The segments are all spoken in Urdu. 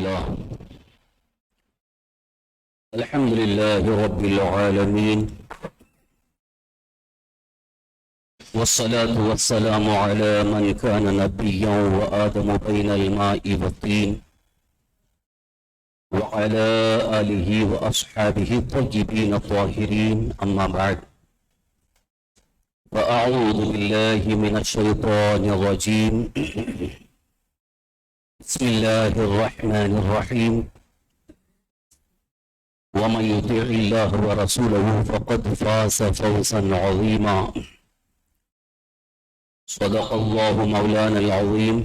لله الحمد لله رب العالمين، والصلاة والسلام على من كان نبيا وآدم بين الماء والطين، وعلى آله وأصحابه الطيبين الطاهرين. أما بعد، فأعوذ بالله من الشيطان الرجيم. بسم الله الرحمن الرحيم. ومن يطع الله ورسوله فقد فاز فوزا عظيما. صدق الله مولانا العظيم،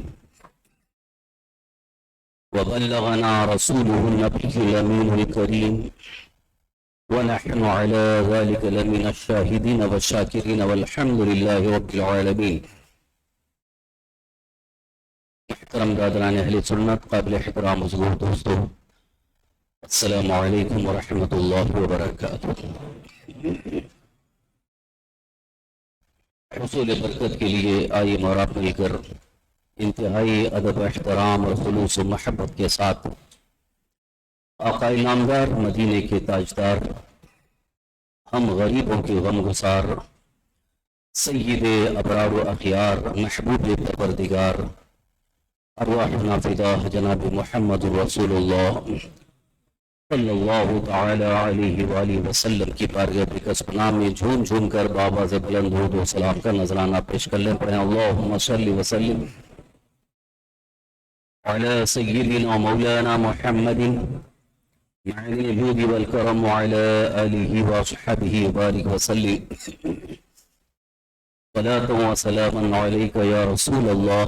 وبلغنا رسوله النبي الأمين الكريم، ونحن على ذلك لمن الشاهدين والشاكرين، والحمد لله رب العالمين. محترم دادران اہل سنت، قابل احترام حضور دوستو، السلام علیکم ورحمۃ اللہ وبرکاتہ۔ حصول برکت کے لیے آئیے موراب مل کر انتہائی ادب احترام اور خلوص و محبت کے ساتھ آقا نامدار، مدینے کے تاجدار، ہم غریبوں کے غم گسار، سید ابرار و اخیار، محبوب پروردگار، ارواحنا فدا جناب محمد رسول اللہ صلی اللہ تعالی علیہ وآلہ وسلم کی بارگاہ بقصب نام میں جھوم جھوم کر بآواز بلند درود و سلام کا نذرانہ پیش کر لیں۔ پڑھیں اللہم صلی وسلم علی سیدنا مولانا محمد معنی الجود والکرم وعلی آلہ وصحبہ وبارک وسلم۔ صلاة و سلاما علیک یا رسول اللہ،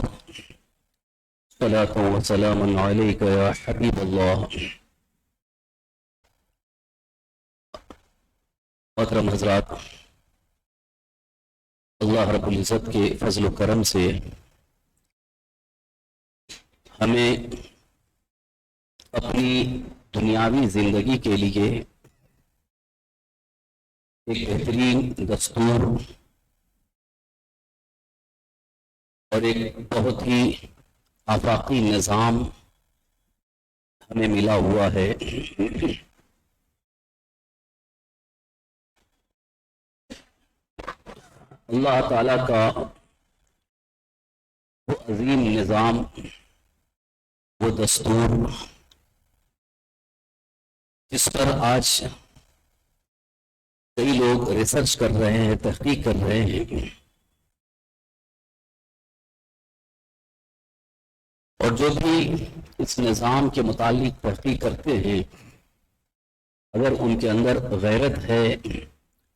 صلاة و سلاما علیک یا حبیب اللہ۔ محترم حضرات، اللہ رب العزت کے فضل و کرم سے ہمیں اپنی دنیاوی زندگی کے لیے ایک بہترین دستور اور ایک بہت ہی آفاقی نظام ہمیں ملا ہوا ہے۔ اللہ تعالیٰ کا وہ عظیم نظام، وہ دستور جس پر آج کئی لوگ ریسرچ کر رہے ہیں، تحقیق کر رہے ہیں، اور جو بھی اس نظام کے متعلق تحقیق کرتے ہیں، اگر ان کے اندر غیرت ہے،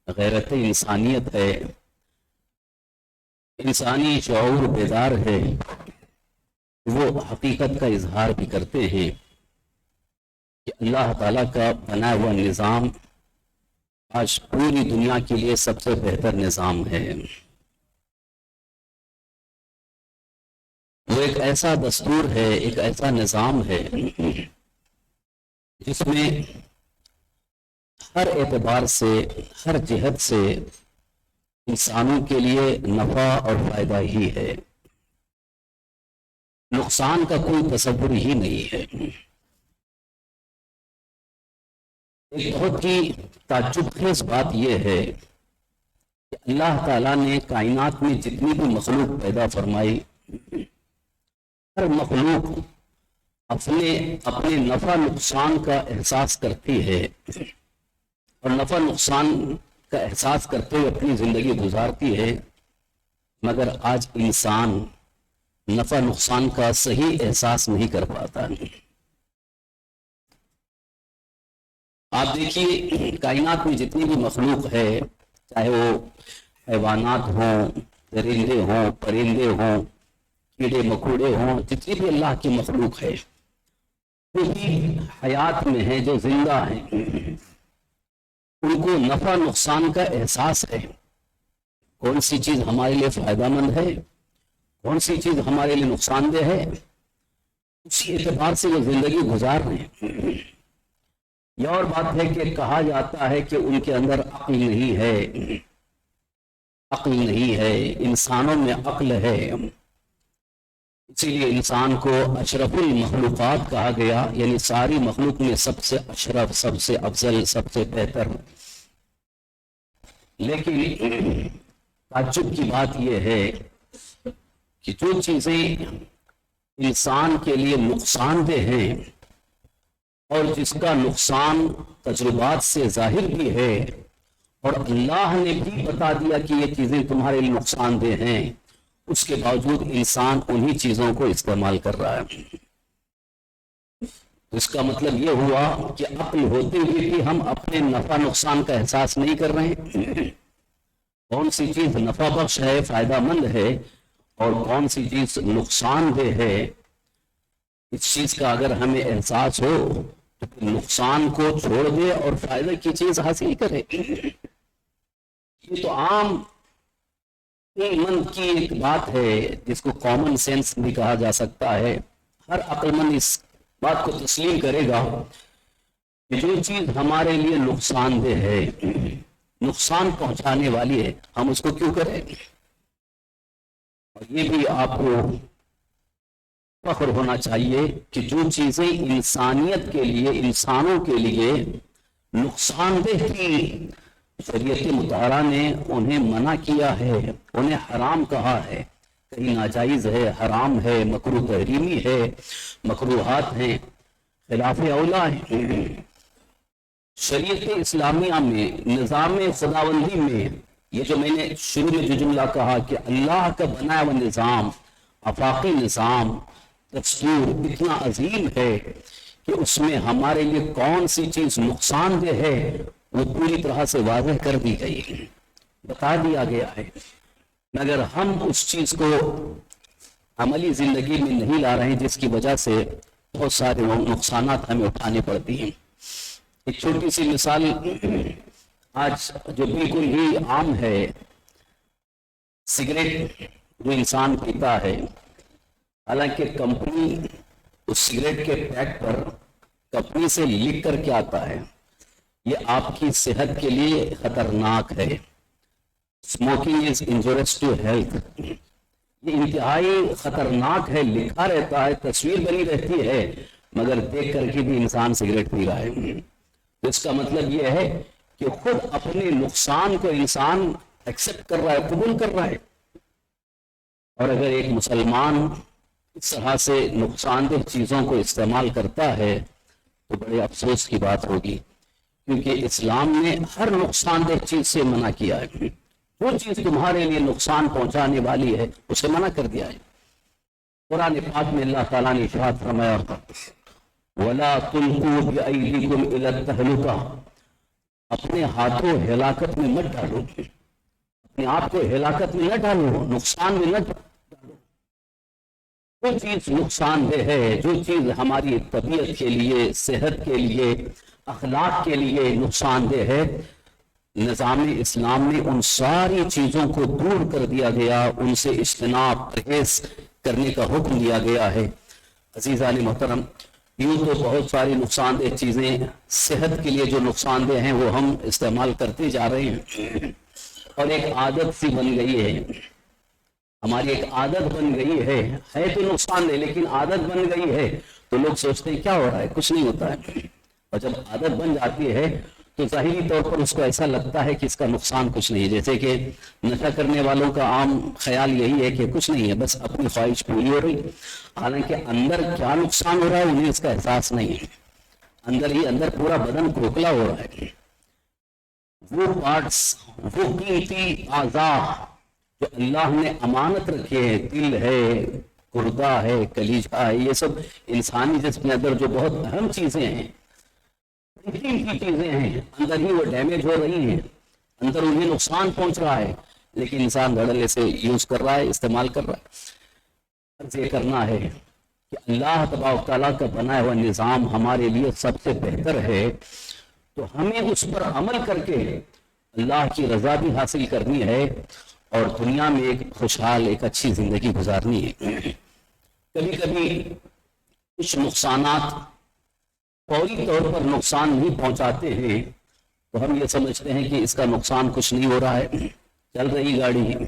غیرت انسانیت ہے، انسانی شعور بیدار ہے، وہ حقیقت کا اظہار بھی کرتے ہیں کہ اللہ تعالیٰ کا بنا ہوا نظام آج پوری دنیا کے لیے سب سے بہتر نظام ہے۔ وہ ایک ایسا دستور ہے، ایک ایسا نظام ہے جس میں ہر اعتبار سے، ہر جہت سے انسانوں کے لیے نفع اور فائدہ ہی ہے، نقصان کا کوئی تصور ہی نہیں ہے۔ ایک بہت ہی تعجب خیز بات یہ ہے کہ اللہ تعالیٰ نے کائنات میں جتنی بھی مخلوق پیدا فرمائی، ہر مخلوق اپنے نفع نقصان کا احساس کرتی ہے، اور نفع نقصان کا احساس کرتے ہوئے اپنی زندگی گزارتی ہے، مگر آج انسان نفع نقصان کا صحیح احساس نہیں کر پاتا۔ آپ دیکھیے کائنات میں جتنی بھی مخلوق ہے، چاہے وہ حیوانات ہوں، درندے ہوں، پرندے ہوں، کیڑے مکوڑے ہوں، جتنی بھی اللہ کی مخلوق ہے، وہ بھی حیات میں ہیں، جو زندہ ہیں، ان کو نفع نقصان کا احساس ہے۔ کون سی چیز ہمارے لیے فائدہ مند ہے، کون سی چیز ہمارے لیے نقصان دہ ہے، اسی اعتبار سے وہ زندگی گزار رہے ہیں۔ یہ اور بات ہے کہ کہا جاتا ہے کہ ان کے اندر عقل نہیں ہے، عقل نہیں ہے، انسانوں میں عقل ہے، اسی لیے انسان کو اشرف المخلوقات کہا گیا، یعنی ساری مخلوق میں سب سے اشرف، سب سے افضل، سب سے بہتر۔ لیکن تعجب کی بات یہ ہے کہ جو چیزیں انسان کے لیے نقصان دہ ہیں اور جس کا نقصان تجربات سے ظاہر بھی ہے، اور اللہ نے بھی بتا دیا کہ یہ چیزیں تمہارے لیے نقصان دہ ہیں، اس کے باوجود انسان انہی چیزوں کو استعمال کر رہا ہے۔ اس کا مطلب یہ ہوا کہ عقل ہوتے ہوئے بھی ہم اپنے نفع نقصان کا احساس نہیں کر رہے ہیں۔ کون سی چیز نفع بخش ہے، فائدہ مند ہے، اور کون سی چیز نقصان دہ ہے، اس چیز کا اگر ہمیں احساس ہو تو نقصان کو چھوڑ دے اور فائدہ کی چیز حاصل کرے۔ یہ تو عام من کی ایک بات ہے جس کو کامن سینس بھی کہا جا سکتا ہے۔ ہر عقل مند اس بات کو تسلیم کرے گا کہ جو چیز ہمارے لیے نقصان دہ ہے، نقصان پہنچانے والی ہے، ہم اس کو کیوں کریں؟ اور یہ بھی آپ کو فخر ہونا چاہیے کہ جو چیزیں انسانیت کے لیے، انسانوں کے لیے نقصان دہ تھی، شریعت مطہرہ نے انہیں منع کیا ہے، انہیں حرام کہا ہے، کہیں ناجائز ہے، حرام ہے، مکروہ تحریمی ہے، مکروہات ہیں، خلاف اولا ہے۔ شریعت اسلامیہ میں، نظام خداوندی میں، یہ جو میں نے شروع میں جو جملہ کہا کہ اللہ کا بنایا ہوا نظام، آفاقی نظام، دستور اتنا عظیم ہے کہ اس میں ہمارے لیے کون سی چیز نقصان دہ ہے وہ پوری طرح سے واضح کر دی گئی ہے، بتا دیا گیا ہے، مگر ہم اس چیز کو عملی زندگی میں نہیں لا رہے ہیں، جس کی وجہ سے بہت سارے نقصانات ہمیں اٹھانے پڑتی ہیں۔ ایک چھوٹی سی مثال آج جو بالکل ہی عام ہے، سگریٹ جو انسان پیتا ہے، حالانکہ کمپنی اس سگریٹ کے پیک پر کمپنی سے لکھ کر کے آتا ہے یہ آپ کی صحت کے لیے خطرناک ہے، smoking is injurious to health, یہ انتہائی خطرناک ہے، لکھا رہتا ہے، تصویر بنی رہتی ہے، مگر دیکھ کر کے بھی انسان سگریٹ پی رہا ہے۔ اس کا مطلب یہ ہے کہ خود اپنے نقصان کو انسان ایکسپٹ کر رہا ہے، قبول کر رہا ہے۔ اور اگر ایک مسلمان اس طرح سے نقصان دہ چیزوں کو استعمال کرتا ہے تو بڑے افسوس کی بات ہوگی، کیونکہ اسلام نے ہر نقصان دہ چیز سے منع کیا ہے، جو چیز تمہارے لیے نقصان پہنچانے والی ہے اسے منع کر دیا ہے۔ قرآن پاک میں اللہ تعالیٰ نے ارشاد فرمایا وَلَا تُلْقُوا بِأَيْدِيكُمْ إِلَى التَّهْلُكَةِ، اپنے ہاتھوں ہلاکت میں مت ڈالو، اپنے آپ کو ہلاکت میں نہ ڈالو، نقصان میں نہ ڈالو۔ جو چیز نقصان دہ ہے، جو چیز ہماری طبیعت کے لیے، صحت کے لیے، اخلاق کے لیے نقصان دہ ہے، نظام اسلام نے ان ساری چیزوں کو دور کر دیا گیا، ان سے اجتناب، پرہیز کرنے کا حکم دیا گیا ہے۔ عزیزان محترم، یوں تو بہت ساری نقصان دہ چیزیں صحت کے لیے جو نقصان دہ ہیں وہ ہم استعمال کرتے جا رہے ہیں، اور ایک عادت سی بن گئی ہے، ہماری ایک عادت بن گئی ہے تو نقصان دہ لیکن عادت بن گئی ہے، تو لوگ سوچتے ہیں کیا ہو رہا ہے، کچھ نہیں ہوتا ہے، اور جب عادت بن جاتی ہے تو ظاہری طور پر اس کو ایسا لگتا ہے کہ اس کا نقصان کچھ نہیں ہے، جیسے کہ نشہ کرنے والوں کا عام خیال یہی ہے کہ کچھ نہیں ہے، بس اپنی خواہش پوری ہو رہی، حالانکہ اندر کیا نقصان ہو رہا ہے انہیں اس کا احساس نہیں ہے، اندر ہی اندر پورا بدن کھوکھلا ہو رہا ہے۔ وہ پارٹس، وہ قیمتی اعضاء جو اللہ نے امانت رکھے ہیں، دل ہے، گردہ ہے، کلیجہ ہے، یہ سب انسانی جسم کے اندر جو بہت اہم چیزیں ہیں، قیمتی چیزیں ہیں، اندر ہی وہ ڈیمیج ہو رہی ہیں، اندر انہیں نقصان پہنچ رہا ہے، لیکن انسان دھڑلے سے یوز کر رہا ہے، استعمال کر رہا ہے۔ عرض یہ کرنا ہے کہ اللہ تبارک تعالیٰ کا بنایا ہوا نظام ہمارے لیے سب سے بہتر ہے، تو ہمیں اس پر عمل کر کے اللہ کی رضا بھی حاصل کرنی ہے اور دنیا میں ایک خوشحال، ایک اچھی زندگی گزارنی ہے۔ کبھی کبھی کچھ نقصانات فوری طور پر نقصان نہیں پہنچاتے ہیں تو ہم یہ سمجھتے ہیں کہ اس کا نقصان کچھ نہیں ہو رہا ہے، چل رہی گاڑی ہے،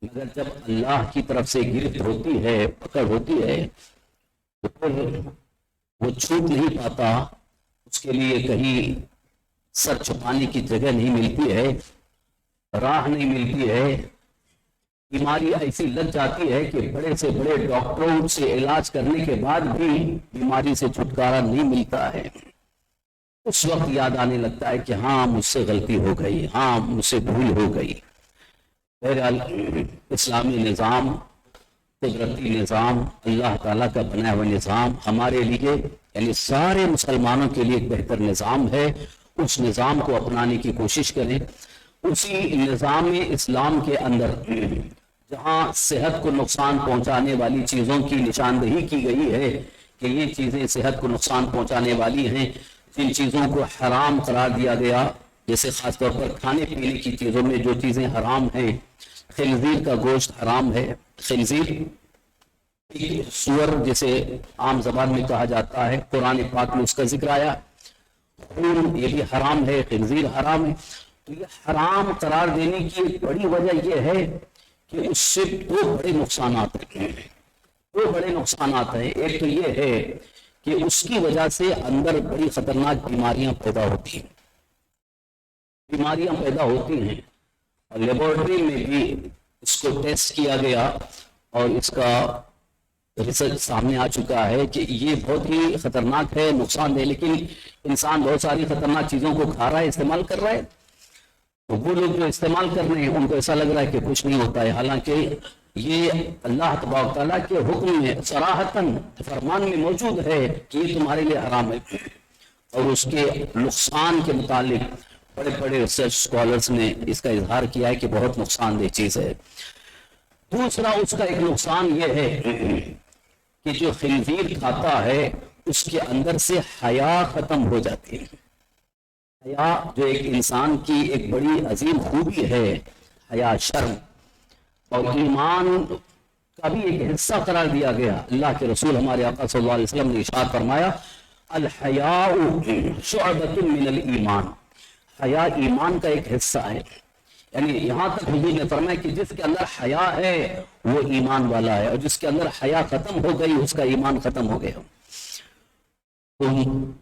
مگر جب اللہ کی طرف سے گرفت ہوتی ہے، پکڑ ہوتی ہے، تو پھر وہ چھوٹ نہیں پاتا، اس کے لیے کہیں سر چھپانے کی جگہ نہیں ملتی ہے، راہ نہیں ملتی ہے، بیماری ایسی لگ جاتی ہے کہ بڑے سے بڑے ڈاکٹروں سے علاج کرنے کے بعد بھی بیماری سے چھٹکارا نہیں ملتا ہے۔ اس وقت یاد آنے لگتا ہے کہ ہاں مجھ سے غلطی ہو گئی، ہاں مجھ سے بھول ہو گئی۔ بہرحال اسلامی نظام، قدرتی نظام، اللہ تعالیٰ کا بنایا ہوا نظام ہمارے لیے یعنی سارے مسلمانوں کے لیے ایک بہتر نظام ہے۔ اس نظام کو اپنانے کی کوشش کریں۔ اسی نظام اسلام کے اندر جہاں صحت کو نقصان پہنچانے والی چیزوں کی نشاندہی کی گئی ہے کہ یہ چیزیں صحت کو نقصان پہنچانے والی ہیں، جن چیزوں کو حرام قرار دیا گیا، جیسے خاص طور پر کھانے پینے کی چیزوں میں جو چیزیں حرام ہیں، خنزیر کا گوشت حرام ہے، خنزیر سور جسے عام زبان میں کہا جاتا ہے، قرآن پاک میں اس کا ذکر آیا، خون یہ بھی حرام ہے، خنزیر حرام ہے۔ تو یہ حرام قرار دینے کی ایک بڑی وجہ یہ ہے کہ اس سے دو بڑے نقصانات ہیں، دو بڑے نقصانات ہیں۔ ایک تو یہ ہے کہ اس کی وجہ سے اندر بڑی خطرناک بیماریاں پیدا ہوتی ہیں، بیماریاں پیدا ہوتی ہیں، اور لیبورٹری میں بھی اس کو ٹیسٹ کیا گیا اور اس کا ریسرچ سامنے آ چکا ہے کہ یہ بہت ہی خطرناک ہے، نقصان دہ، لیکن انسان بہت ساری خطرناک چیزوں کو کھا رہا ہے، استعمال کر رہا ہے، تو وہ لوگ جو استعمال کر رہے ہیں ان کو ایسا لگ رہا ہے کہ کچھ نہیں ہوتا ہے، حالانکہ یہ اللہ تبارک تعالیٰ کے حکم میں صراحتاً فرمان میں موجود ہے کہ یہ تمہارے لیے حرام ہے، اور اس کے نقصان کے متعلق بڑے بڑے ریسرچ اسکالرز نے اس کا اظہار کیا ہے کہ بہت نقصان دہ چیز ہے۔ دوسرا اس کا ایک نقصان یہ ہے کہ جو خنزیر کھاتا ہے اس کے اندر سے حیا ختم ہو جاتی ہے۔ حیا جو ایک انسان کی ایک بڑی عظیم خوبی ہے، حیا، شرم اور ایمان کا بھی ایک حصہ قرار دیا گیا۔ اللہ کے رسول ہمارے آقا صلی اللہ علیہ وسلم نے ارشاد فرمایا، الحیاء شعبۃ من الایمان، حیا ایمان کا ایک حصہ ہے، یعنی یہاں تک حضور نے فرمایا کہ جس کے اندر حیا ہے وہ ایمان والا ہے، اور جس کے اندر حیا ختم ہو گئی اس کا ایمان ختم ہو گیا۔ تو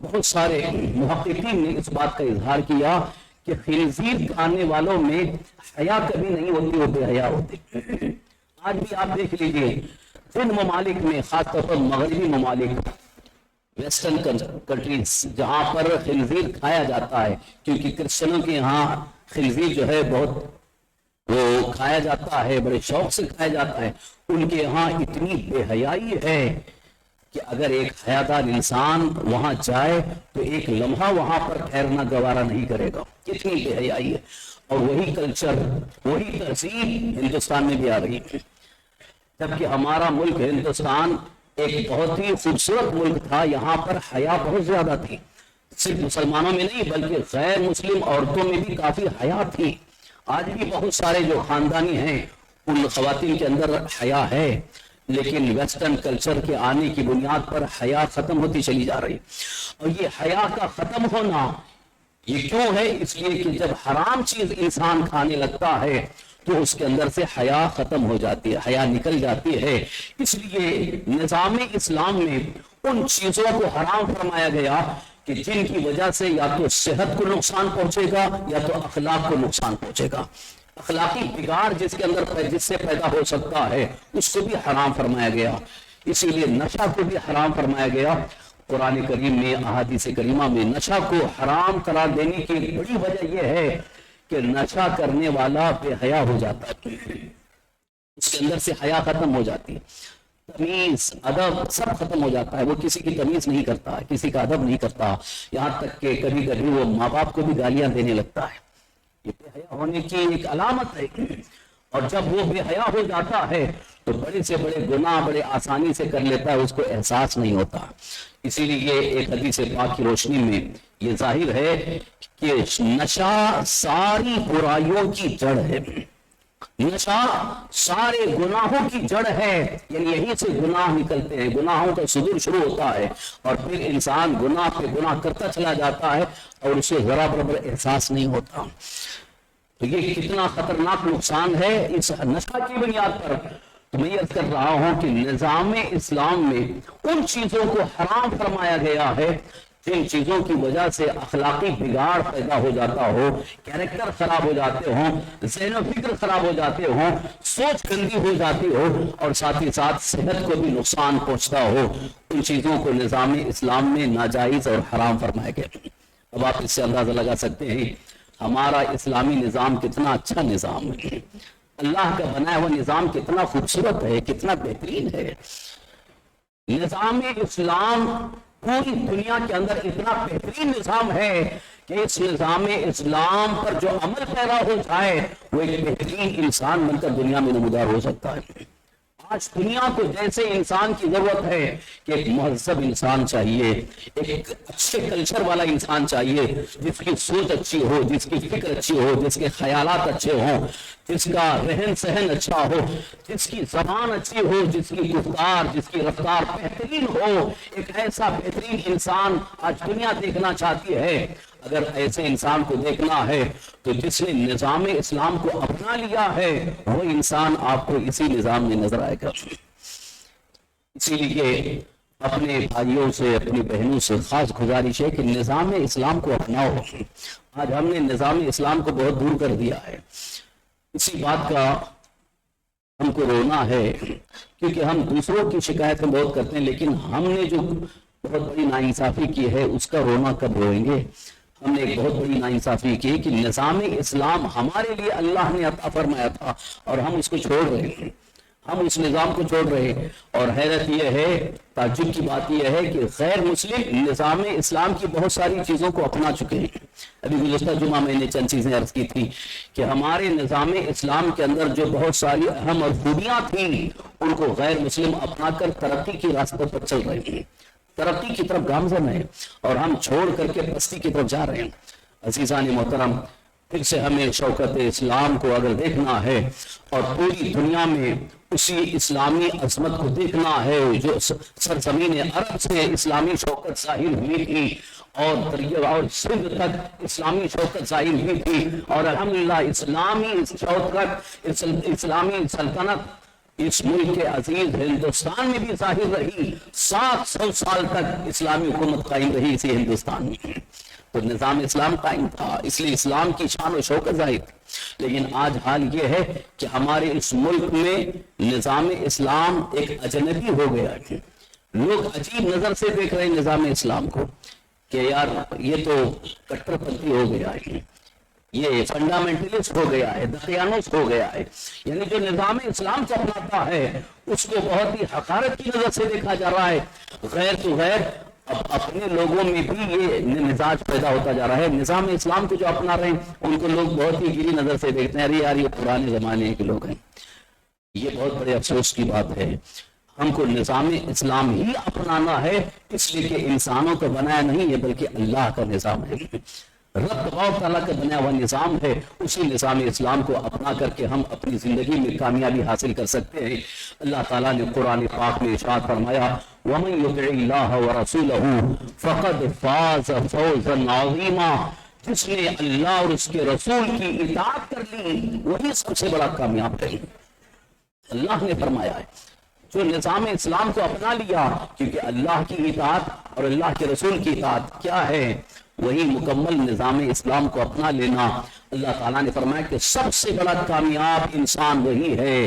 بہت سارے محققین نے اس بات کا اظہار کیا کہ خنزیر کھانے والوں میں حیا کبھی نہیں ہوتی، وہ بے حیا ہوتے۔ آج بھی آپ دیکھ لیجئے جن ممالک میں، خاص طور پر مغربی ممالک، ویسٹرن کنٹریز، جہاں پر خنزیر کھایا جاتا ہے، کیونکہ کرسچنوں کے یہاں خنزیر جو ہے بہت وہ کھایا جاتا ہے، بڑے شوق سے کھایا جاتا ہے، ان کے یہاں اتنی بے حیائی ہے کہ اگر ایک حیادار انسان وہاں جائے تو ایک لمحہ وہاں پر ٹھہرنا گوارا نہیں کرے گا، کتنی بے حیائی ہے۔ اور وہی کلچر، وہی تہذیب ہندوستان میں بھی آ رہی ہے، جبکہ ہمارا ملک ہندوستان ایک بہت ہی خوبصورت ملک تھا، یہاں پر حیا بہت زیادہ تھی، صرف مسلمانوں میں نہیں بلکہ غیر مسلم عورتوں میں بھی کافی حیا تھی۔ آج بھی بہت سارے جو خاندانی ہیں ان خواتین کے اندر حیا ہے، لیکن ویسٹرن کلچر کے آنے کی بنیاد پر حیا ختم ہوتی چلی جا رہی، اور یہ حیا کا ختم ہونا یہ کیوں ہے؟ اس لیے کہ جب حرام چیز انسان کھانے لگتا ہے تو اس کے اندر سے حیا ختم ہو جاتی ہے، حیا نکل جاتی ہے۔ اس لیے نظام اسلام میں ان چیزوں کو حرام فرمایا گیا کہ جن کی وجہ سے یا تو صحت کو نقصان پہنچے گا یا تو اخلاق کو نقصان پہنچے گا۔ اخلاقی بگاڑ جس کے اندر جس سے پیدا ہو سکتا ہے اس کو بھی حرام فرمایا گیا۔ اسی لیے نشہ کو بھی حرام فرمایا گیا۔ قرآن کریم میں، احادیث کریمہ میں نشہ کو حرام قرار دینے کی بڑی وجہ یہ ہے کہ نشہ کرنے والا بے حیا ہو جاتا ہے، اس کے اندر سے حیا ختم ہو جاتی ہے، تمیز، ادب سب ختم ہو جاتا ہے، وہ کسی کی تمیز نہیں کرتا، کسی کا ادب نہیں کرتا، یہاں تک کہ کبھی کبھی وہ ماں باپ کو بھی گالیاں دینے لگتا ہے۔ یہ بے حیا ہونے کی ایک علامت ہے، اور جب وہ بے حیا ہو جاتا ہے تو بڑے سے بڑے گناہ بڑے آسانی سے کر لیتا ہے، اس کو احساس نہیں ہوتا۔ اسی لیے ایک حدیث پاک کی روشنی میں یہ ظاہر ہے کہ نشہ ساری برائیوں کی جڑ ہے، نشہ سارے گناہوں کی جڑ ہے، یعنی یہیں سے گناہ نکلتے ہیں، گناہوں کا صدور شروع ہوتا ہے، اور پھر انسان گناہ پہ گناہ کرتا چلا جاتا ہے اور اسے ذرا برابر احساس نہیں ہوتا۔ تو یہ کتنا خطرناک نقصان ہے اس نشہ کی بنیاد پر. تو میں یہ کر رہا ہوں کہ نظام اسلام میں ان چیزوں کو حرام فرمایا گیا ہے جن چیزوں کی وجہ سے اخلاقی بگاڑ پیدا ہو جاتا ہو، کیریکٹر خراب ہو جاتے ہوں، ذہن و فکر خراب ہو جاتے ہوں، سوچ گندی ہو جاتی ہو، اور ساتھ ہی ساتھ صحت کو بھی نقصان پہنچتا ہو. ان چیزوں کو نظام اسلام میں ناجائز اور حرام فرمایا گیا. اب آپ اس سے اندازہ لگا سکتے ہیں ہمارا اسلامی نظام کتنا اچھا نظام ہے، اللہ کا بنایا ہوا نظام کتنا خوبصورت ہے، کتنا بہترین ہے. نظام اسلام پوری دنیا کے اندر اتنا بہترین نظام ہے کہ اس نظام اسلام پر جو عمل پیرا ہو جائے وہ ایک بہترین انسان بن کر دنیا میں نمودار ہو سکتا ہے. آج دنیا کو جیسے انسان کی ضرورت ہے کہ ایک مہذب انسان چاہیے، ایک اچھے کلچر والا انسان چاہیے، جس کی سوچ اچھی ہو، جس کی فکر اچھی ہو، جس کے خیالات اچھے ہوں، جس کا رہن سہن اچھا ہو، جس کی زبان اچھی ہو، جس کی گفتار، جس کی رفتار بہترین ہو. ایک ایسا بہترین انسان آج دنیا دیکھنا چاہتی ہے. اگر ایسے انسان کو دیکھنا ہے تو جس نے نظام اسلام کو اپنا لیا ہے وہ انسان آپ کو اسی نظام میں نظر آئے گا. اسی لیے اپنے بھائیوں سے، اپنی بہنوں سے خاص گزارش ہے کہ نظام اسلام کو اپناؤ. آج ہم نے نظام اسلام کو بہت دور کر دیا ہے. اسی بات کا ہم کو رونا ہے کیونکہ ہم دوسروں کی شکایتیں بہت کرتے ہیں، لیکن ہم نے جو بہت بڑی ناانصافی کی ہے اس کا رونا کب روئیں گے. ہم نے ایک بہت بڑی ناانصافی کی کہ نظام اسلام ہمارے لیے اللہ نے عطا فرمایا تھا اور ہم اس کو چھوڑ رہے ہیں، ہم اس نظام کو چھوڑ رہے ہیں. اور حیرت یہ ہے، تعجب کی بات یہ ہے کہ غیر مسلم نظام اسلام کی بہت ساری چیزوں کو اپنا چکے ہیں. ابھی گزشتہ جمعہ میں نے چند چیزیں عرض کی تھی کہ ہمارے نظام اسلام کے اندر جو بہت ساری اہم اور خوبیاں تھیں ان کو غیر مسلم اپنا کر ترقی کی راستوں پر چل رہے ہیں، ترقی کی طرف گامزن ہے، اور ہم چھوڑ کر کے پستی کی طرف جا رہے ہیں. عزیزان محترم، پھر سے ہمیں شوکت اسلام کو اگر دیکھنا ہے اور پوری دنیا میں اسی اسلامی عظمت کو دیکھنا ہے جو سرزمین عرب سے اسلامی شوکت ظاہر ہوئی تھی اور سندھ تک اسلامی شوکت ظاہر ہوئی تھی، اور الحمدللہ اسلامی شوکت، اسلامی سلطنت اس ملک کے عزیز ہندوستان میں بھی ظاہر رہی. 700 سال تک اسلامی حکومت قائم رہی اسی ہندوستان میں. تو نظام اسلام قائم تھا، اس لیے اسلام کی شان و شوکت ظاہر تھی. لیکن آج حال یہ ہے کہ ہمارے اس ملک میں نظام اسلام ایک اجنبی ہو گیا ہے. لوگ عجیب نظر سے دیکھ رہے ہیں نظام اسلام کو کہ یار یہ تو کٹر پنتھی ہو گیا ہے، یہ فنڈامنٹلسٹ ہو گیا ہے، دقیانوس ہو گیا ہے. یعنی جو نظام اسلام کو اپناتا ہے اس کو بہت ہی حقارت کی نظر سے دیکھا جا رہا ہے. غیر تو غیر اب اپنے لوگوں میں بھی یہ مزاج پیدا ہوتا جا رہا ہے. نظام اسلام کو جو اپنا رہے ہیں ان کو لوگ بہت ہی گری نظر سے دیکھتے ہیں، ارے یار یہ پرانے زمانے کے لوگ ہیں. یہ بہت بڑے افسوس کی بات ہے. ہم کو نظام اسلام ہی اپنانا ہے، اس لیے کہ انسانوں کا بنایا نہیں ہے بلکہ اللہ کا نظام ہے، رب تعالیٰ کا بنایا ہوا نظام ہے. اسی نظام اسلام کو اپنا کر کے ہم اپنی زندگی میں کامیابی حاصل کر سکتے ہیں. اللہ تعالیٰ نے قرآن پاک میں ارشاد فرمایا وَمَن يُطِعِ اللَّهَ وَرَسُولَهُ فَقَدْ فَازَ فَوْزًا عَظِيمًا. جس نے اللہ اور اس کے رسول کی اطاعت کر لی وہی سب سے بڑا کامیاب ہے. اللہ نے فرمایا ہے جو نظام اسلام کو اپنا لیا، کیونکہ اللہ کی اطاعت اور اللہ کے رسول کی اطاعت کیا ہے، وہی مکمل نظام اسلام کو اپنا لینا. اللہ تعالیٰ نے فرمایا کہ سب سے بڑا کامیاب انسان وہی ہے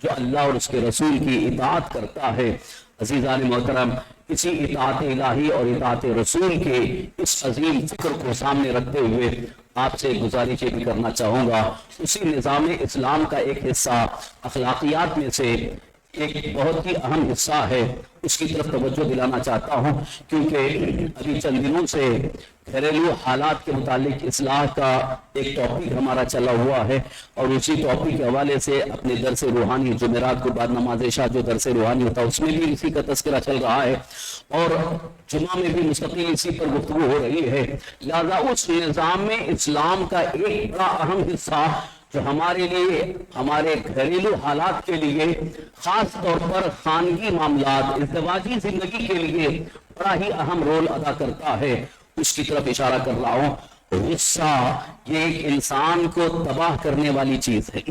جو اللہ اور اس کے رسول کی اطاعت کرتا ہے. عزیزان محترم، اسی اطاعت الہی اور اطاعت رسول کے اس عظیم فکر کو سامنے رکھتے ہوئے آپ سے گزارش بھی کرنا چاہوں گا. اسی نظام اسلام کا ایک حصہ اخلاقیات میں سے ایک بہت ہی اہم حصہ ہے، اس کی طرف توجہ دلانا چاہتا ہوں کیونکہ ابھی چند دنوں سے گھریلو حالات کے متعلق اصلاح کا ایک ٹاپک ہمارا چلا ہوا ہے، اور اسی ٹاپک کے حوالے سے اپنے درس روحانی جمعرات کو بعد نماز عشاء جو درس روحانی ہوتا ہے اس میں بھی اسی کا تذکرہ چل رہا ہے، اور جمعہ میں بھی مستقل اسی پر گفتگو ہو رہی ہے. لہذا اس نظام اسلام کا ایک بڑا اہم حصہ جو ہمارے لیے، ہمارے گھریلو حالات کے لیے، خاص طور پر خانگی معاملات، ازدواجی زندگی کے لیے بڑا ہی اہم رول ادا کرتا ہے، اس کی طرف اشارہ کر رہا ہوں. غصہ یہ ایک انسان کو تباہ کرنے والی چیز ہے.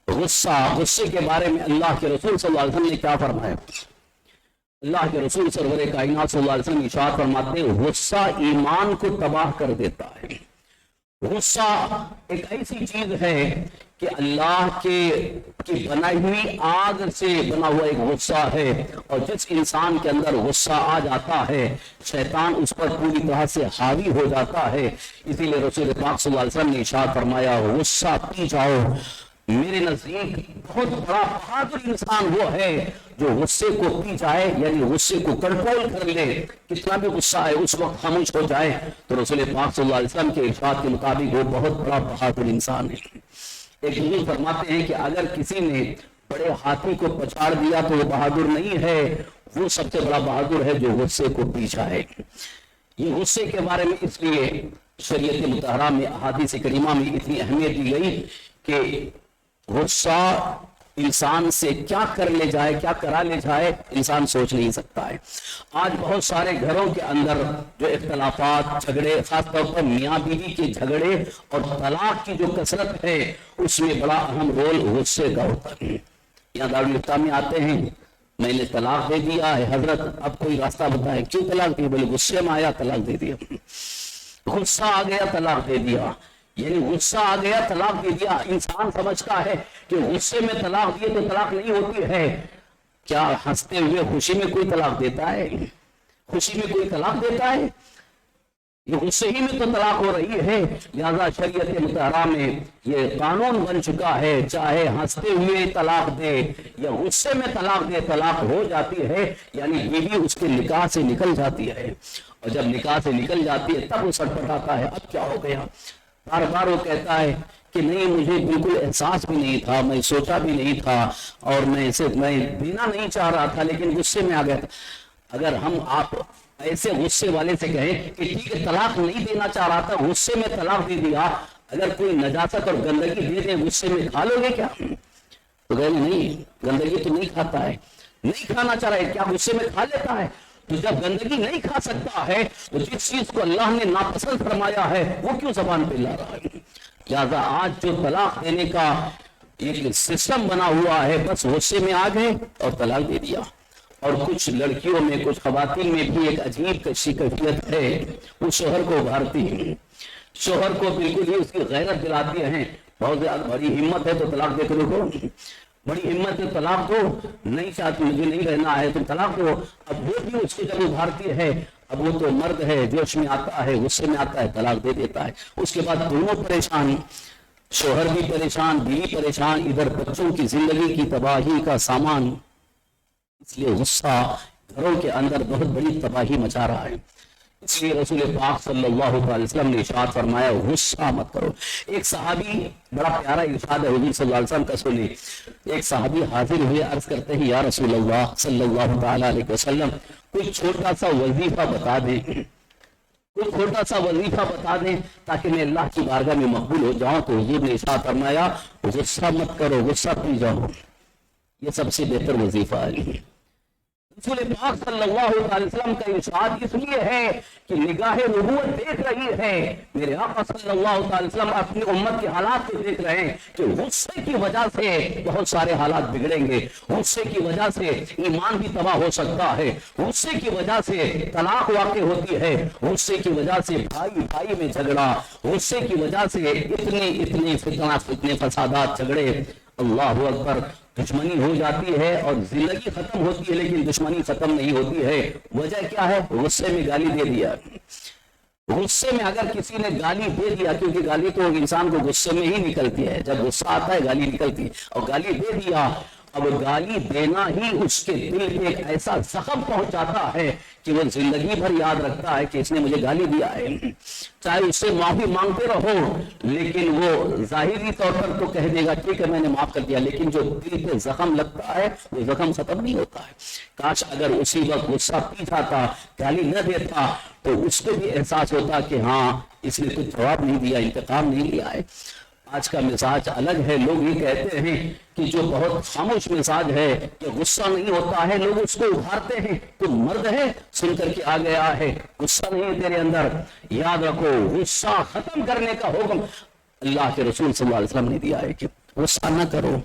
غصے کے بارے میں اللہ کے رسول صلی اللہ علیہ وسلم نے کیا فرمایا؟ اللہ کے رسول سرور کائنات صلی اللہ علیہ وسلم ارشاد فرماتے ہیں غصہ ایمان کو تباہ کر دیتا ہے. غصہ ایک ایسی چیز ہے کہ اللہ کی بنائی ہوئی آگ سے بنا ہوا ایک غصہ ہے، اور جس انسان کے اندر غصہ آ جاتا ہے شیطان اس پر پوری طرح سے حاوی ہو جاتا ہے. اسی لیے رسول پاک صلی اللہ علیہ وسلم نے ارشاد فرمایا غصہ پی جاؤ. میرے نزدیک بہت بڑا بہادر انسان وہ ہے جو غصے کو پی جائے، یعنی غصے کو کنٹرول کر لے. کتنا بھی غصہ ہے اس وقت خاموش ہو جائے. تو رسول پاک صلی اللہ علیہ وسلم کے ارشاد کے مطابق وہ بہت بڑا بہادر انسان ہے. ایک بزرگ فرماتے ہیں کہ اگر کسی نے بڑے ہاتھی کو پچاڑ دیا تو وہ بہادر نہیں ہے، وہ سب سے بڑا بہادر ہے جو غصے کو پی جائے. یہ غصے کے بارے میں اس لیے شریعت مطہرہ میں احادیث کریمہ میں اتنی اہمیت دی گئی کہ غصہ انسان سے کیا کر لے جائے، کیا کرا لے جائے، انسان سوچ نہیں سکتا ہے. آج بہت سارے گھروں کے اندر جو اختلافات، جھگڑے، خاص طور پر میاں بیوی کے جھگڑے اور طلاق کی جو کثرت ہے اس میں بڑا اہم رول غصے کا ہوتا ہے. یہاں دارالفتہ میں آتے ہیں، میں نے طلاق دے دیا ہے حضرت، اب کوئی راستہ بتائیں. کیوں طلاق دی؟ بولے غصے میں آیا طلاق دے دیا. غصہ آ گیا طلاق دے دیا، یعنی غصہ آ گیا طلاق دے دیا. انسان سمجھتا ہے کہ غصے میں طلاق دیے تو طلاق نہیں ہوتی ہے. کیا ہنستے ہوئے خوشی میں کوئی طلاق دیتا ہے؟ خوشی میں کوئی طلاق دیتا ہے؟ یہ غصے ہی میں تو طلاق ہو رہی ہے. لہذا شریعت مطہرہ میں یہ قانون بن چکا ہے، چاہے ہنستے ہوئے طلاق دے یا غصے میں طلاق دے طلاق ہو جاتی ہے. یعنی بیوی اس کے نکاح سے نکل جاتی ہے، اور جب نکاح سے نکل جاتی ہے تب وہ سٹپٹاتا ہے اب کیا ہو گیا. بار بار وہ کہتا ہے کہ نہیں مجھے بالکل احساس بھی نہیں تھا، میں سوچا بھی نہیں تھا، اور میں دینا نہیں چاہ رہا تھا لیکن غصے میں آ گیا تھا. اگر ہم آپ ایسے غصے والے سے کہیں کہ ٹھیک ہے طلاق نہیں دینا چاہ رہا تھا، غصے میں طلاق دے دیا، اگر کوئی نجاست اور گندگی دے دے غصے میں کھا لو گے کیا؟ تو کہیں نہیں، گندگی تو نہیں کھاتا ہے، نہیں کھانا چاہ رہا ہے، کیا غصے میں کھا لیتا ہے؟ تو جب گندگی نہیں کھا سکتا ہے تو جس چیز کو اللہ نے ناپسند فرمایا ہے وہ کیوں زبان پہ لا رہا ہے؟ لہذا آج جو طلاق دینے کا ایک سسٹم بنا ہوا ہے، بس غصے میں آ گئے اور طلاق دے دیا. اور کچھ لڑکیوں میں، کچھ خواتین میں بھی ایک عجیب کیفیت ہے، وہ شوہر کو ابھارتی ہیں، شوہر کو بالکل ہی اس کی غیرت دلاتی ہیں. بہت زیادہ بڑی ہمت ہے تو طلاق دے کے دیکھو، بڑی ہمت ہے طلاق دو، نہیں چاہتی مجھے نہیں رہنا ہے تو طلاق دو. اب وہ بھی اس کو جب ابھارتی ہے، اب وہ تو مرد ہے، جوش میں آتا ہے، غصے میں آتا ہے، طلاق دے دیتا ہے. اس کے بعد دونوں پریشان، شوہر بھی پریشان، بیوی پریشان، ادھر بچوں کی زندگی کی تباہی کا سامان. اس لیے غصہ گھروں کے اندر بہت بڑی تباہی مچا رہا ہے. اس لیے رسول پاک صلی اللہ علیہ وسلم نے ارشاد فرمایا غصہ مت کرو. ایک صحابی، بڑا پیارا ارشاد ہے حضور صلی اللہ علیہ وسلم کا، سنیں. ایک صحابی حاضر ہوئے، عرض کرتے ہیں یا رسول اللہ صلی اللہ تعالی علیہ وسلم کوئی چھوٹا سا وظیفہ بتا دیں، کوئی چھوٹا سا وظیفہ بتا دیں تاکہ میں اللہ کی بارگاہ میں مقبول ہو جاؤں. تو حضور نے ارشاد فرمایا غصہ مت کرو، غصہ پی جاؤ، یہ سب سے بہتر وظیفہ ہے. رسول پاک صلی اللہ علیہ وسلم کا ارشاد اس لیے ہے کہ نگاہ نبوت دیکھ رہی ہے، میرے آقا صلی اللہ علیہ وسلم اپنی امت کے حالات کو دیکھ رہے ہیں کہ غصے کی وجہ سے بہت سارے حالات بگڑیں گے، غصے کی وجہ سے ایمان بھی تباہ ہو سکتا ہے، غصے کی وجہ سے طلاق واقع ہوتی ہے، غصے کی وجہ سے بھائی بھائی میں جھگڑا، غصے کی وجہ سے اتنے فتنے فسادات، جھگڑے، اللہ اکبر، دشمنی ہو جاتی ہے اور زندگی ختم ہوتی ہے لیکن دشمنی ختم نہیں ہوتی ہے. وجہ کیا ہے؟ غصے میں گالی دے دیا. غصے میں اگر کسی نے گالی دے دیا، کیونکہ گالی تو انسان کو غصے میں ہی نکلتی ہے، جب غصہ آتا ہے گالی نکلتی ہے، اور گالی دے دیا، اب گالی دینا ہی اس کے دل میں ایک ایسا زخم پہنچاتا ہے کہ وہ زندگی بھر یاد رکھتا ہے کہ اس نے مجھے گالی دیا ہے. چاہے اس سے معافی مانگتے رہو لیکن وہ ظاہری طور پر تو کہہ دے گا ٹھیک ہے میں نے معاف کر دیا، لیکن جو دل پہ زخم لگتا ہے وہ زخم ختم نہیں ہوتا ہے. کاش اگر اسی وقت غصہ پی جاتا، گالی نہ دیتا، تو اس کو بھی احساس ہوتا کہ ہاں اس نے کچھ جواب نہیں دیا، انتقام نہیں لیا ہے. آج کا مزاج الگ ہے. لوگ یہ کہتے ہیں کہ جو بہت خاموش مزاج ہے کہ غصہ نہیں ہوتا ہے, لوگ اس کو ابھارتے ہیں. تو مرد ہے سن کر کے آ گیا ہے, غصہ نہیں ہے تیرے اندر. یاد رکھو غصہ ختم کرنے کا حکم اللہ کے رسول صلی اللہ علیہ وسلم نے دیا ہے کہ غصہ نہ کرو.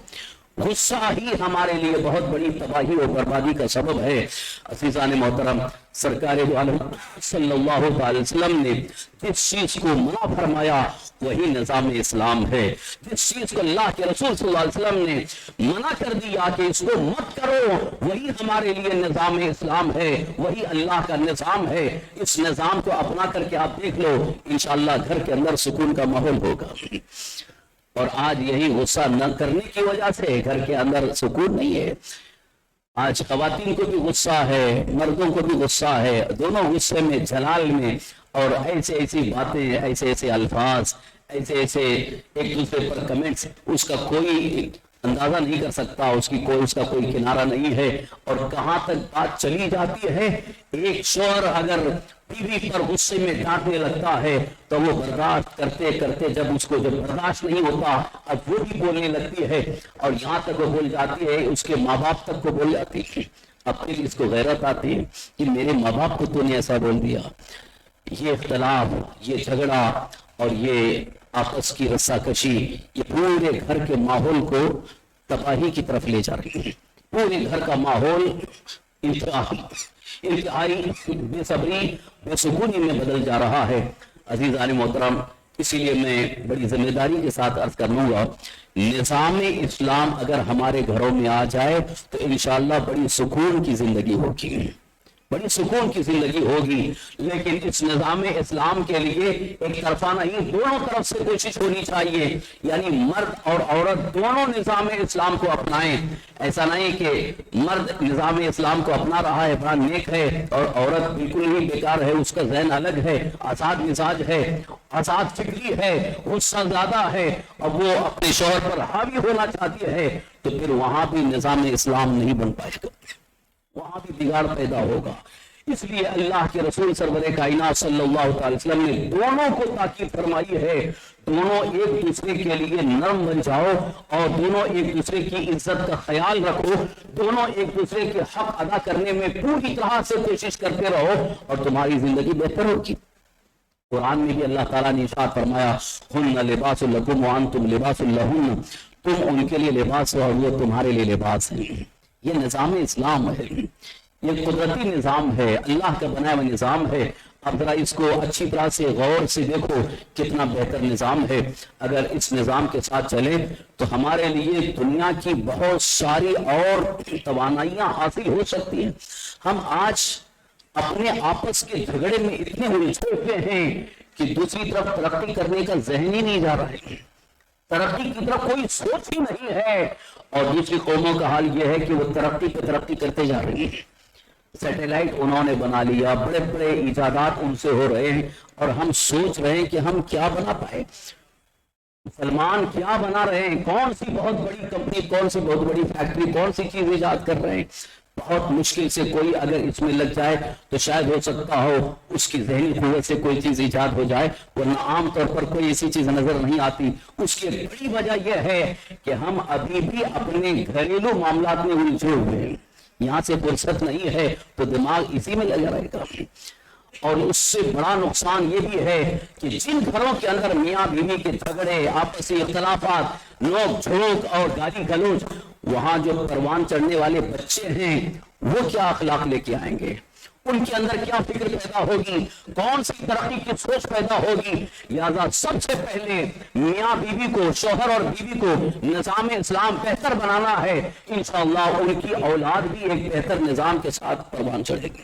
غصہ ہی ہمارے لیے بہت بڑی تباہی اور بربادی کا سبب ہے. عزیزان محترم, سرکار دو عالم صلی اللہ علیہ وسلم نے جس چیز کو منع فرمایا وہی نظام اسلام ہے. جس چیز کو اللہ کے رسول صلی اللہ علیہ وسلم نے منع کر دیا کہ اس کو مت کرو, وہی ہمارے لیے نظام اسلام ہے, وہی اللہ کا نظام ہے. اس نظام کو اپنا کر کے آپ دیکھ لو, انشاءاللہ گھر کے اندر سکون کا ماحول ہوگا. اور آج یہی غصہ نہ کرنے کی وجہ سے گھر کے اندر سکون نہیں ہے. آج خواتین کو بھی غصہ ہے, مردوں کو بھی غصہ ہے, دونوں غصے میں جلال میں, اور ایسی باتیں, ایسے الفاظ, ایسے ایک دوسرے پر کمنٹس, اس کا کوئی اندازہ نہیں کر سکتا, اس کا کوئی کنارہ نہیں ہے. اور کہاں تک بات چلی جاتی ہے. ایک شوہر اگر بیوی پر غصے میں ڈانٹنے لگتا ہے تو وہ برداشت کرتے کرتے جب برداشت نہیں ہوتا اب وہ بھی بولنے لگتی ہے, اور یہاں تک وہ بول جاتی ہے اس کے ماں باپ تک کو بول جاتی ہے. اب پھر اس کو غیرت آتی ہے کہ میرے ماں باپ کو تو نے ایسا بول دیا. یہ اختلاف, یہ جھگڑا اور یہ آپس کی رسا کشی, یہ پورے گھر کے ماحول کو تباہی کی طرف لے جا رہی ہے. پورے گھر کا ماحول انتہائی بے صبری, بے سکونی میں بدل جا رہا ہے. عزیزان محترم, اسی لیے میں بڑی ذمہ داری کے ساتھ عرض کر لوں گا, نظام اسلام اگر ہمارے گھروں میں آ جائے تو انشاءاللہ بڑی سکون کی زندگی ہوگی, بڑی سکون کی زندگی ہوگی. لیکن اس نظام اسلام کے لیے ایک طرفہ نہیں, دونوں طرف سے کوشش ہونی چاہیے. یعنی مرد اور عورت دونوں نظام اسلام کو اپنائیں. ایسا نہیں کہ مرد نظام اسلام کو اپنا رہا ہے, بڑا نیک ہے, اور عورت بالکل ہی بیکار ہے, اس کا ذہن الگ ہے, آزاد مزاج ہے, آزاد فکری ہے, غصہ زیادہ ہے, اور وہ اپنے شوہر پر حاوی ہونا چاہتی ہے. تو پھر وہاں بھی نظام اسلام نہیں بن پائے گا, وہاں بھی بگاڑ پیدا ہوگا. اس لیے اللہ کے رسول سرور کائنات صلی اللہ علیہ وسلم نے دونوں کو تاکید فرمائی ہے, دونوں ایک دوسرے کے لیے نرم بن جاؤ, اور دونوں ایک دوسرے کی عزت کا خیال رکھو, دونوں ایک دوسرے کے حق ادا کرنے میں پوری طرح سے کوشش کرتے رہو, اور تمہاری زندگی بہتر ہوگی. قرآن میں بھی اللہ تعالیٰ نے ارشاد فرمایا, ہن لباس لکم وانتم لباس لہن, تم ان کے لیے لباس ہو اور وہ تمہارے لیے لباس ہیں. یہ نظام اسلام ہے, یہ قدرتی نظام ہے, اللہ کا بنایا ہوا نظام ہے. اب ذرا اس کو اچھی طرح سے غور سے دیکھو, کتنا بہتر نظام ہے. اگر اس نظام کے ساتھ چلے تو ہمارے لیے دنیا کی بہت ساری اور توانائیاں حاصل ہو سکتی ہیں. ہم آج اپنے آپس کے جھگڑے میں اتنے الجھے ہوئے ہیں کہ دوسری طرف ترقی کرنے کا ذہن ہی نہیں جا رہا ہے, ترقی کی طرف کوئی سوچ ہی نہیں ہے. اور دوسری قوموں کا حال یہ ہے کہ وہ ترقی پہ ترقی کرتے جا رہی ہیں. سیٹلائٹ انہوں نے بنا لیا, بڑے بڑے ایجادات ان سے ہو رہے ہیں, اور ہم سوچ رہے ہیں کہ ہم کیا بنا پائے. مسلمان کیا بنا رہے ہیں, کون سی بہت بڑی کمپنی, کون سی بہت بڑی فیکٹری, کون سی چیز ایجاد کر رہے ہیں. بہت مشکل سے کوئی اگر اس میں لگ جائے تو شاید ہو سکتا ہو اس کی ذہنی قوت سے کوئی چیز ایجاد ہو جائے, ورنہ عام طور پر کوئی ایسی چیز نظر نہیں آتی. اس کی بڑی وجہ یہ ہے کہ ہم ابھی بھی اپنے گھریلو معاملات میں الجھے ہوئے ہیں. یہاں سے فرصت نہیں ہے تو دماغ اسی میں لگا رہے گا. اور اس سے بڑا نقصان یہ بھی ہے کہ جن گھروں کے اندر میاں بیوی کے جھگڑے, آپسی اختلافات, نوک جھونک اور گالی گلوچ, وہاں جو پروان چڑھنے والے بچے ہیں وہ کیا اخلاق لے کے آئیں گے, ان کے اندر کیا فکر پیدا ہوگی, کون سی ترقی کی سوچ پیدا ہوگی. لہذا سب سے پہلے میاں بیوی کو, شوہر اور بیوی کو نظام اسلام بہتر بنانا ہے. انشاءاللہ ان کی اولاد بھی ایک بہتر نظام کے ساتھ پروان چڑھے گی.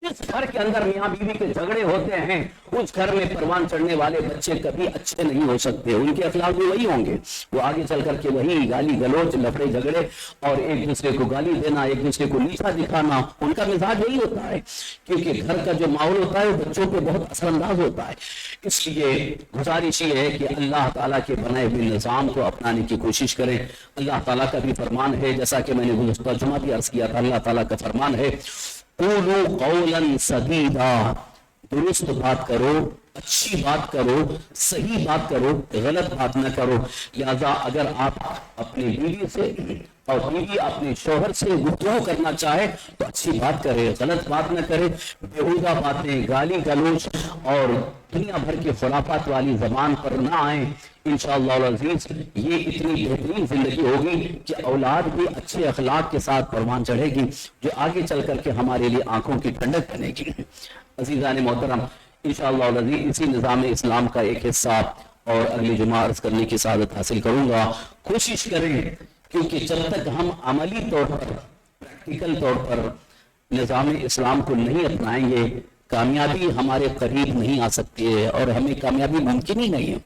جس گھر کے اندر میاں بیوی کے جھگڑے ہوتے ہیں اس گھر میں پروان چڑھنے والے بچے کبھی اچھے نہیں ہو سکتے. ان کے اخلاق بھی وہی ہوں گے, وہ آگے چل کر کے وہی گالی گلوچ, لفڑے جھگڑے اور ایک دوسرے کو گالی دینا, ایک دوسرے کو نیچا دکھانا, ان کا مزاج وہی ہوتا ہے. کیونکہ گھر کا جو ماحول ہوتا ہے وہ بچوں پہ بہت اثر انداز ہوتا ہے. اس لیے گزارش یہ ہے کہ اللہ تعالیٰ کے بنائے ہوئے نظام کو اپنانے کی کوشش کریں. اللہ تعالیٰ کا بھی فرمان ہے, جیسا کہ میں نے گزشتہ جمعہ بھی عرض کیا تھا, اللہ تعالیٰ کا فرمان ہے قولوا قولا سدیدا, درست بات کرو, اچھی بات کرو، صحیح بات کرو، غلط بات نہ کرو۔ لہذا اگر آپ اپنی بیوی سے اور بیوی اپنے شوہر سے گفتگو کرنا چاہے تو اچھی بات کرے، غلط بات نہ کرے، بیہودہ باتیں، گالی گلوچ اور دنیا بھر کے خرافات والی زبان پر نہ آئیں۔ انشاءاللہ العزیز یہ اتنی بہترین زندگی ہوگی کہ اولاد بھی اچھے اخلاق کے ساتھ پروان چڑھے گی، جو آگے چل کر کے ہمارے لیے آنکھوں کی ٹھنڈک بنے گی۔ عزیزان محترم، انشاءاللہ العزیز اسی نظام اسلام کا ایک حصہ اور اگلی جمعہ عرض کرنے کی سعادت حاصل کروں گا۔ کوشش کریں، کیونکہ جب تک ہم عملی طور پر، پریکٹیکل طور پر نظام اسلام کو نہیں اپنائیں گے، کامیابی ہمارے قریب نہیں آ سکتی ہے، اور ہمیں کامیابی ممکن ہی نہیں ہے۔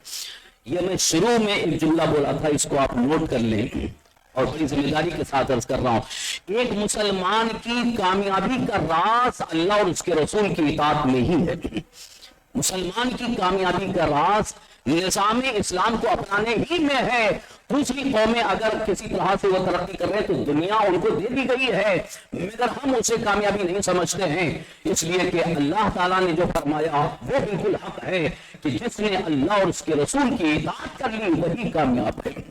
یہ میں شروع میں ایک جملہ بولا تھا، اس کو آپ نوٹ کر لیں، اور بڑی ذمہ داری کے ساتھ عرض کر رہا ہوں۔ ایک مسلمان کی کامیابی کا راز اللہ اور اس کے رسول کی اطاعت میں ہی ہے۔ مسلمان کی کامیابی کا راز نظام اسلام کو اپنانے ہی میں ہے۔ دوسری قومیں اگر کسی طرح سے وہ ترقی کر رہے ہیں تو دنیا ان کو دے دی گئی ہے، مگر ہم اسے کامیابی نہیں سمجھتے ہیں، اس لیے کہ اللہ تعالیٰ نے جو فرمایا وہ بالکل حق ہے کہ جس نے اللہ اور اس کے رسول کی اطاعت کر لی وہی کامیاب ہے۔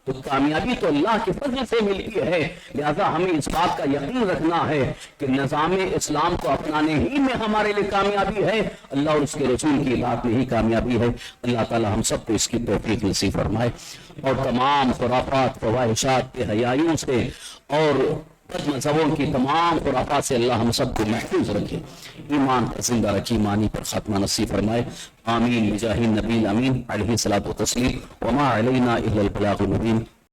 تو کامیابی تو اللہ کے فضل سے ملتی ہے، لہذا ہمیں اس بات کا یقین رکھنا ہے کہ نظام اسلام کو اپنانے ہی میں ہمارے لیے کامیابی ہے، اللہ اور اس کے رسول کی اطاعت میں ہی کامیابی ہے۔ اللہ تعالی ہم سب کو اس کی توفیق نصیب فرمائے، اور تمام خرافات، فواحشات، بے حیائیوں سے اور بد مذہبوں کی تمام خرافات سے اللہ ہم سب کو محفوظ رکھے، ایمان پر زندہ رکھے، ایمانی پر خاتمہ نصیب فرمائے۔ آمین بجاہ النبی الامین علیہ الصلوۃ والتسلیم، وما علینا الا البلاغ المبین۔